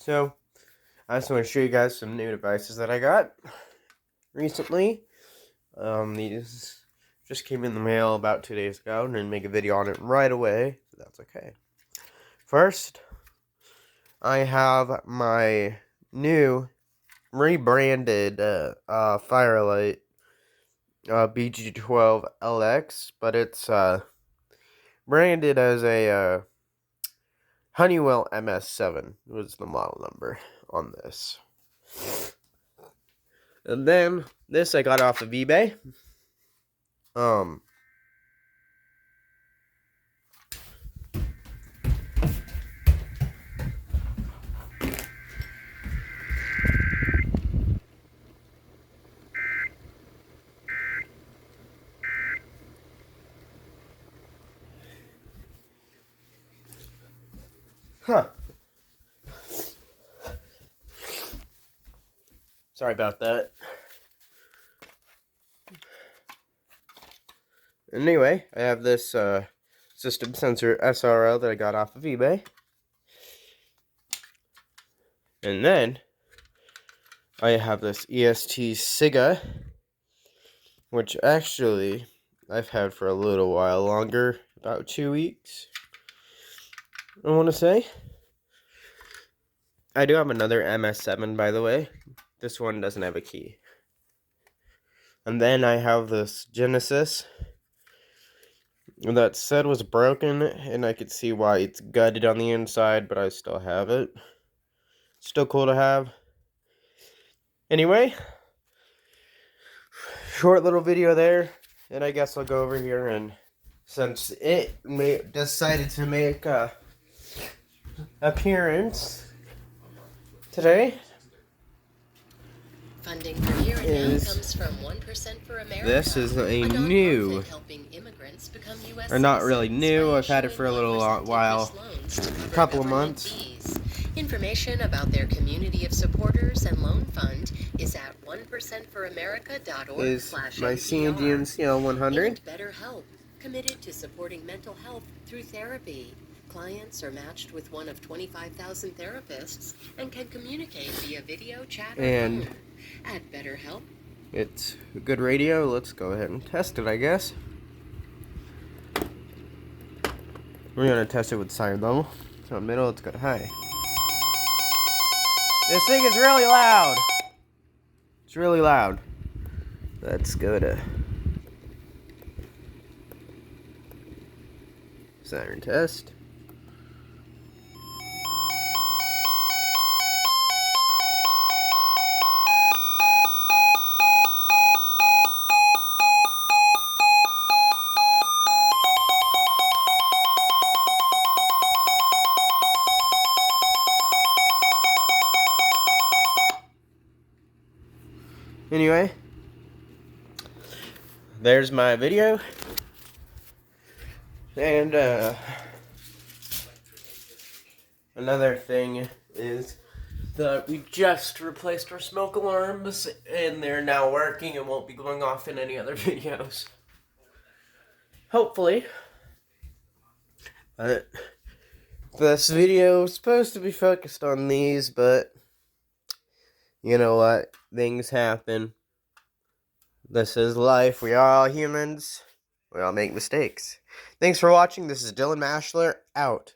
So, I just want to show you guys some new devices that I got recently. These just came in the mail about 2 days ago, and didn't make a video on it right away, so that's okay. First, I have my new rebranded Firelight BG12LX, but it's branded as a Honeywell MS7 was the model number on this. And then this I got off of eBay. Sorry about that. Anyway, I have this system sensor SRL that I got off of eBay. And then I have this EST SIGA, which actually I've had for a little while longer, about 2 weeks, I want to say. I do have another MS7, by the way. This one doesn't have a key. And then I have this Genesis that said was broken, and I could see why it's gutted on the inside, but I still have it. Still cool to have. Anyway, short little video there, and I guess I'll go over here, and since it decided to make a appearance today, funding for Here and Now comes from 1% for America. This is a new, or not really new, I've had it for a little while, a couple of months. Information about their community of supporters and loan fund is at 1%foramerica.org. Is my CNGN CL-100. And BetterHelp, committed to supporting mental health through therapy. Clients are matched with one of 25,000 therapists and can communicate via video, chat, or phone. At BetterHelp. It's a good radio. Let's go ahead and test it, I guess. We're going to test it with side level. So middle, let's go to high. This thing is really loud. It's really loud. Let's go to siren test. Anyway, there's my video, and another thing is that we just replaced our smoke alarms, and they're now working and won't be going off in any other videos. Hopefully. But this video is supposed to be focused on these, but you know what? Things happen. This is life. We are all humans. We all make mistakes. Thanks for watching. This is Dylan Mashler, out.